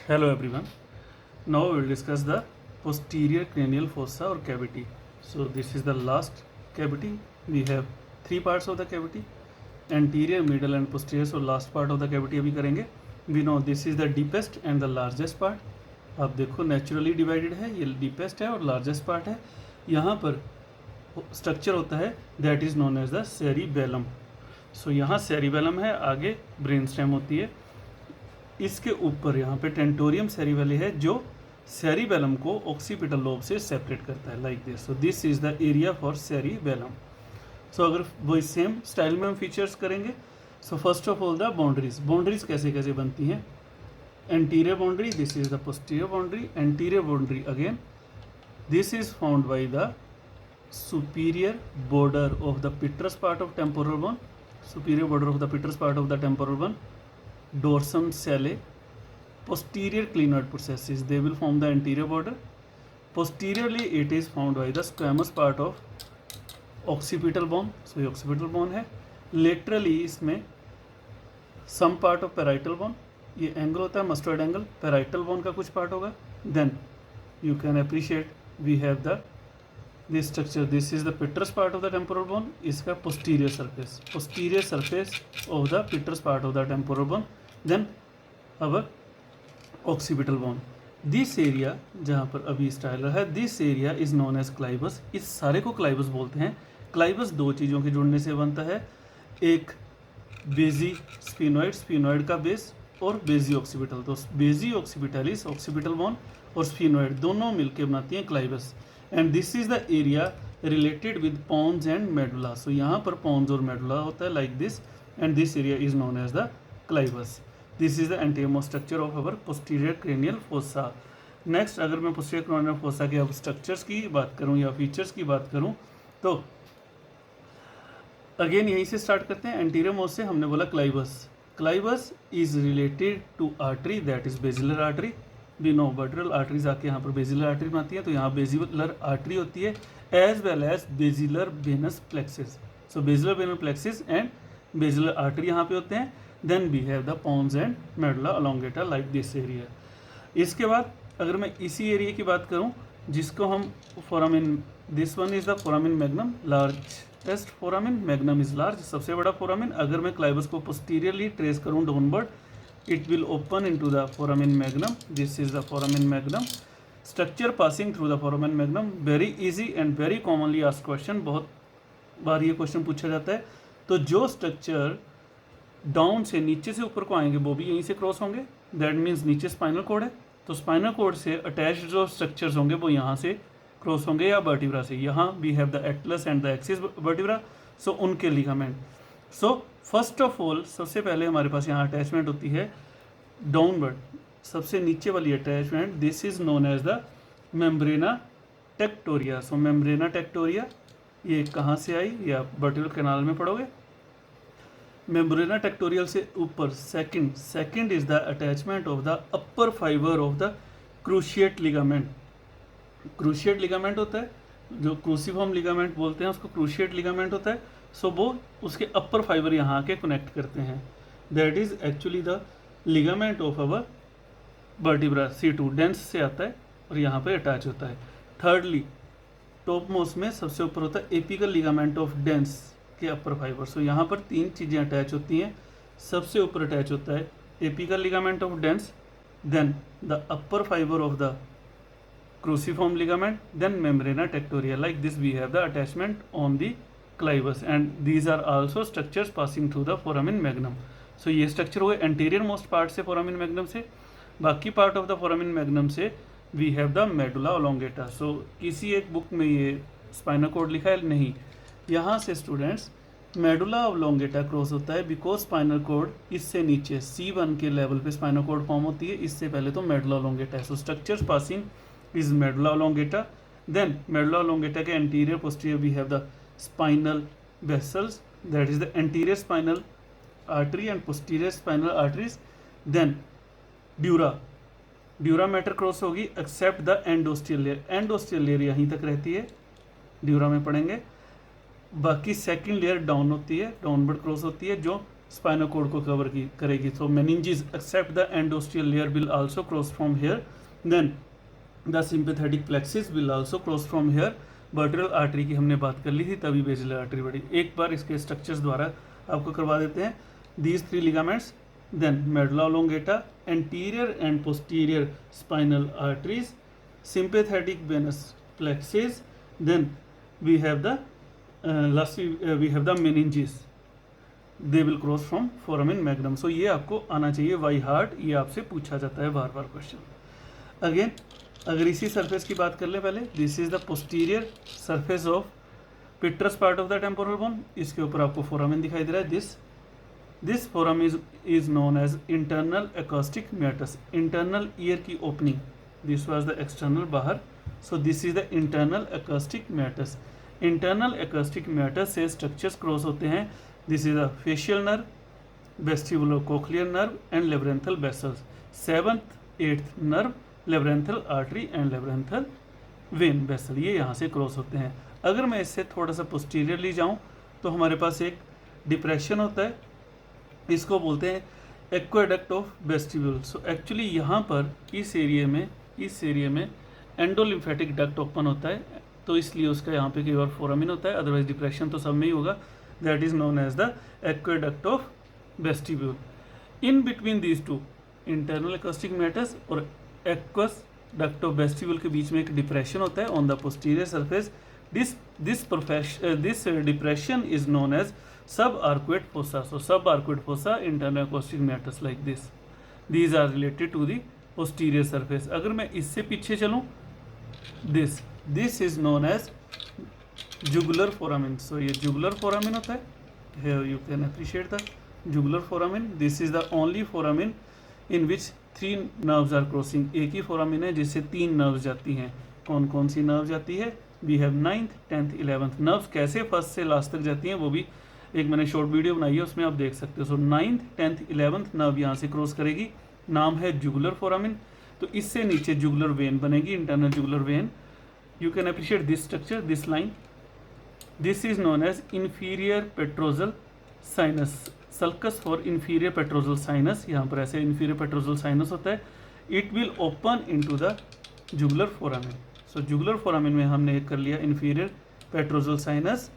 Hello everyone. Now we will discuss the posterior cranial fossa or cavity. So this is the last cavity. We have three parts of the cavity: anterior, middle and posterior. So last part of the cavity अभी करेंगे. We know this is the deepest and the largest part. आप देखो naturally divided है, ये deepest है और largest part है. यहाँ पर स्ट्रक्चर होता है that is known as the cerebellum. So यहाँ cerebellum है, आगे brain stem होती है. इसके ऊपर यहाँ पे टेंटोरियम सेरिबेली है जो सेरिबेलम को ऑक्सीपिटल लोब से सेपरेट करता है like this. So this is the area for cerebellum. So अगर वो सेम स्टाइल में हम फीचर्स करेंगे. So first of all the boundaries कैसे कैसे बनती हैं. Anterior boundary, this is the posterior boundary. Anterior boundary again this is found by the superior border of the petrous part of temporal bone. Superior border of the petrous part of the temporal bone. Dorsum cellae, posterior clinoid processes, they will form the anterior border. Posteriorly it is found by the squamous part of occipital bone. So ये occipital bone है. Laterally इसमें some part of parietal bone, ये angle होता है mastoid angle, parietal bone का कुछ part होगा. Then you can appreciate we have the this structure, this is the petrous part of the temporal bone, इसका posterior surface of the petrous part of the temporal bone. Then our occipital bone, this area जहाँ पर अभी style रहा है, this area is known as clivus. इस सारे को clivus बोलते हैं. clivus दो चीज़ों के जुड़ने से बनता है, एक बेजी स्फीनोइड का बेस और बेजी ऑक्सीपिटल. तो बेजी ऑक्सीपिटलिस ऑक्सीपिटल बोन और स्फीनोइड दोनों मिलकर बनाती हैं clivus. And this is the area related with pons and medulla. So यहाँ पर पॉन्स और मेडुला होता है like this, and this area is known as the clivus. This is the anterior structure of our posterior cranial fossa. Next अगर मैं posterior cranial fossa के अब structures की बात करूँ या फीचर्स की बात करूँ तो अगेन यहीं से स्टार्ट करते हैं. एंटीरियर मोस्ट से हमने बोला clivus is related to artery, that is basilar artery. We know vertebral arteries आके यहाँ पर बेसिलर आर्टरी बनाती है, तो यहाँ बेसिलर आर्टरी होती है as well as basilar venous plexus. So basilar venous plexus and basilar artery यहाँ पे होते हैं. Then we have the pons and medulla oblongata like this area. इसके बाद अगर मैं इसी एरिया की बात करूँ जिसको हम foramen, this one is the foramen magnum, largest foramen, magnum is large, सबसे बड़ा फोरामिन. अगर मैं क्लाइवस को पोस्टीरियरली ट्रेस करूँ downward, it will open into the foramen magnum. This is the foramen magnum. Structure passing through the foramen magnum, very easy and very commonly asked question. बहुत बार ये question पूछा जाता है. तो जो स्ट्रक्चर डाउन से नीचे से ऊपर को आएंगे वो भी यहीं से क्रॉस होंगे. दैट मीन्स नीचे स्पाइनल कोड है, तो स्पाइनल कोड से अटैच्ड जो स्ट्रक्चर्स होंगे वो यहाँ से क्रॉस होंगे या वर्टिब्रा से. यहाँ we have the atlas and the axis vertebra, so उनके ligament. So first of all सबसे पहले हमारे पास यहाँ अटैचमेंट होती है डाउनवर्ड, सबसे नीचे वाली attachment. This is known as the membrana tectoria. So membrana tectoria ये कहाँ से आई, ये आप वर्टिब्रल कैनाल में पढ़ोगे. मेम्ब्रेना टेक्टोरियल से ऊपर second is the attachment of the upper fiber of the cruciate ligament. Cruciate ligament होता है जो क्रूसिफॉर्म लिगामेंट बोलते हैं, उसको क्रूशिएट लिगामेंट होता है. सो वो उसके अपर फाइबर यहाँ आके कनेक्ट करते हैं. That is actually the ligament of our vertebra. C2 dense से आता है और यहाँ पे अटैच होता है. थर्डली टॉप मोस्ट में सबसे ऊपर होता है एपिकल लिगामेंट ऑफ डेंस के अपर फाइबर. सो यहाँ पर तीन चीज़ें अटैच होती हैं. सबसे ऊपर अटैच होता है apical ligament of dens, then the upper fiber of the cruciform ligament, then membrana tectoria. Like this we have the attachment on the clivus and these are also structures passing through the foramen magnum. So ये structure हुए anterior most part से foramen magnum से. बाकी part of the foramen magnum से we have the medulla oblongata. So किसी एक book में ये स्पाइनल कोड लिखा है नहीं, यहाँ से स्टूडेंट्स मेडुला ओलोंगेटा क्रॉस होता है बिकॉज स्पाइनल कोड इससे नीचे C1 के लेवल पे स्पाइनल कोड फॉर्म होती है, इससे पहले तो मेडुला ओलोंगेटा है. So structures passing is medulla oblongata. Then medulla oblongata के anterior posterior we have the spinal vessels, that is the anterior spinal artery and posterior spinal arteries. Then dura matter cross होगी except the endosteal layer. endosteal layer यहीं तक रहती है, dura में पढ़ेंगे. बाकी second layer down होती है, डाउनवर्ड क्रॉस होती है, जो स्पाइनल कॉर्ड को कवर करेगी. तो meninges except the endosteal layer will also cross from here. Then the sympathetic plexus will also cross from here. Vertebral artery की हमने बात कर ली थी, तभी बेसिलर आर्टरी बढ़ी. एक बार इसके स्ट्रक्चर्स द्वारा आपको करवा देते हैं. These three ligaments, then medulla oblongata, anterior and posterior spinal arteries, sympathetic venous plexus, then we have the we have the meninges. They will cross from foramen magnum. So ये आपको आना चाहिए बाई हार्ट, ये आपसे पूछा जाता है बार बार question. Again अगर इसी सरफेस की बात कर ले पहले, this is the posterior surface of petrous part of the temporal bone. इसके ऊपर आपको फोरामेन दिखाई दे रहा है. This foramen is known as internal acoustic meatus. Internal ear की ओपनिंग, दिस वाज द एक्सटर्नल बाहर. So this is the internal acoustic meatus. Internal acoustic meatus से स्ट्रक्चर्स क्रॉस होते हैं. This is the facial nerve, vestibulo cochlear nerve and labyrinthal vessels. 7th 8th nerve, लेब्रेंथल artery and लेब्रेंथल when vessel, ये यहाँ से cross होते हैं. अगर मैं इससे थोड़ा सा पोस्टीरियरली जाऊँ तो हमारे पास एक डिप्रेशन होता है, इसको बोलते हैं aqueduct of vestibule. So actually यहाँ पर इस एरिया में एंडोलिम्फेटिक डक्ट ओपन होता है, तो इसलिए उसका यहाँ पे केवल फोरामिन होता है. अदरवाइज डिप्रेशन तो सब में ही होगा. That is known as the aqueduct of vestibule. In between these two, internal acoustic meatus और एक्वस डक्ट ऑफ वेस्टिब्यूल के बीच में एक डिप्रेशन होता है on the posterior surface. This depression is known as subarcuate fossa. So subarcuate fossa, internal acoustic meatus like this, these are related to the posterior surface. अगर मैं इससे पीछे चलूँ, this is known as jugular foramen. सो ये jugular foramen होता है. Here you can appreciate the jugular foramen. This is the only foramen in which 3 nerves are crossing. एक ही फोरामिन है जिससे 3 नर्व्स जाती हैं. कौन कौन सी नर्व जाती है? We have 9th 10th 11th nerves. कैसे फर्स्ट से लास्ट तक जाती हैं वो भी एक मैंने शॉर्ट वीडियो बनाई है, उसमें आप देख सकते हो. सो 9th 10th 11th नर्व यहाँ से क्रॉस करेगी. नाम है जुगुलर फोरामिन. तो इससे नीचे जुगुलर वेन बनेगी, internal jugular vein. You can appreciate this structure, this line. This is known as inferior petrosal sinus. sulcus for inferior petrosal sinus. यहाँ पर ऐसे inferior petrosal sinus होता है. It will open into the jugular foramen. So jugular foramen में हमने एक कर लिया inferior petrosal sinus.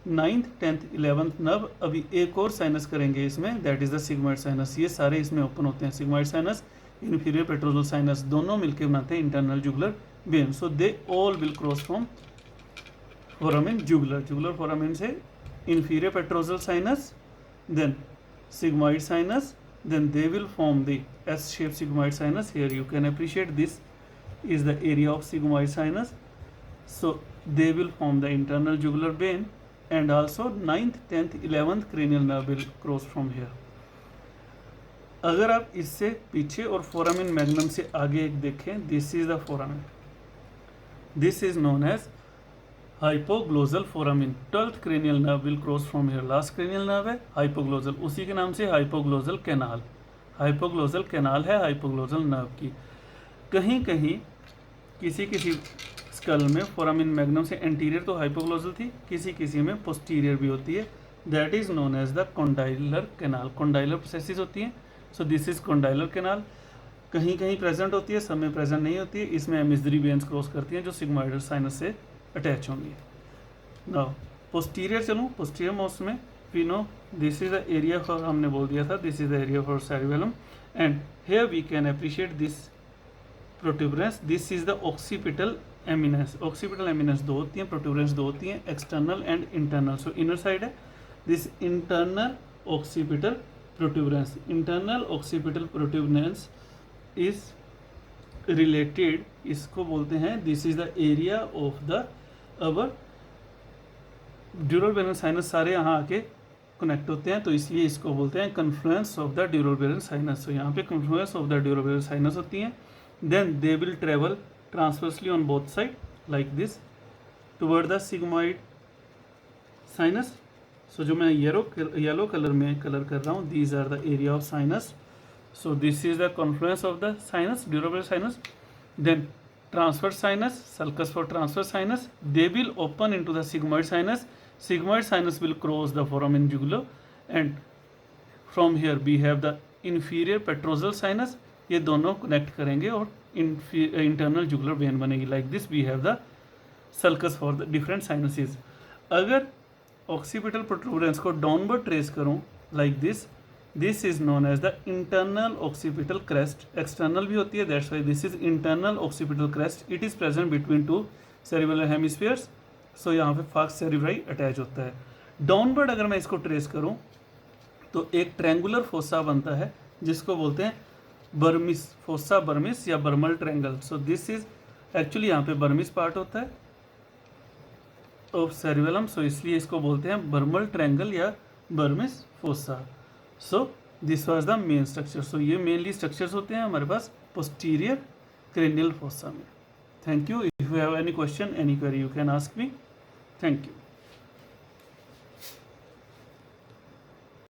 9th 10th 11th nerve. अभी एक और साइनस करेंगे इसमें, that is the sigmoid sinus. ये सारे इसमें ओपन होते हैं. sigmoid sinus, inferior petrosal sinus दोनों मिलकर बनाते हैं internal jugular vein. So they all will cross from foramen jugular. jugular foramen से inferior petrosal sinus, then sigmoid sinus, then they will form the S-shaped sigmoid sinus. Here you can appreciate this is the area of sigmoid sinus. So they will form the internal jugular vein, and also 9th 10th 11th cranial nerve will cross from here. अगर आप इससे पीछे और foramen magnum से आगे एक देखें, this is the foramen. This is known as hypoglossal foramen. 12th cranial nerve will cross from here. Last cranial nerve है हाइपोग्लोजल, उसी के नाम से हाइपोग्लोजल कैनाल. हाइपोग्लोजल कैनाल है हाइपोग्लोजल नर्व की. कहीं कहीं किसी स्कल में फोरामिन मैग्नम से एंटीरियर तो हाइपोग्लोजल थी, किसी में पोस्टीरियर भी होती है. That is known as the condylar canal. Condylar processes होती हैं. So this is condylar canal. कहीं कहीं प्रेजेंट होती है, सब में प्रेजेंट नहीं होती है. इसमें एमिसरी वेन्स क्रॉस करती हैं जो सिग्मोइडल साइनस से अटैच होंगी. नाउ पोस्टीरियर चलूँ, पोस्टीरियर मोस्ट में we know this is the area for, हमने बोल दिया था this is the area for cerebellum. And here we can appreciate this protuberance. This is the occipital eminence. Occipital eminence दो होती हैं, protuberance दो होती हैं, external and internal. So inner side है this internal occipital protuberance. Internal occipital protuberance is related, इसको बोलते हैं this is the area of the our ड्यूरल venous sinus. सारे यहाँ आके कनेक्ट होते हैं, तो इसलिए इसको बोलते हैं confluence of the dural venous sinus. तो यहाँ पे confluence of the dural venous sinus होती हैं. Then they will travel transversely on both side like this toward the sigmoid sinus. So जो मैं येलो कलर में कलर कर रहा हूँ, these are the area of sinus. So this is the confluence of the sinus, dural sinus. Then transverse sinus, sulcus for transverse sinus. They will open into the sigmoid sinus. Sigmoid sinus will cross the foramen jugular, and from here we have the inferior petrosal sinus, ये दोनों connect करेंगे और internal jugular vein बनेगी। Like this we have the sulcus for the different sinuses. अगर occipital protuberance को downward trace करूं like this is known as the internal occipital crest. External भी होती है, that's why this is internal occipital crest. It is present between two cerebellar hemispheres. So यहाँ पे fast cerebri attach होता है। Downward अगर मैं इसको ट्रेस करूं तो एक ट्रैंगुलर फोसा बनता है जिसको बोलते हैं बर्मिस, फोसा बर्मिस या Barmal triangle. So this is actually यहाँ पे बर्मिस पार्ट होता है ऑफ सेरिबेलम, सो इसलिए इसको बोलते हैं बर्मल ट्रैंगल या vermis fossa. So this was the main structure. So ये मेनली स्ट्रक्चर्स होते हैं हमारे पास पोस्टीरियर क्रेनियल फोसा में। Thank you. If you have any question, any query, you can ask me. Thank you.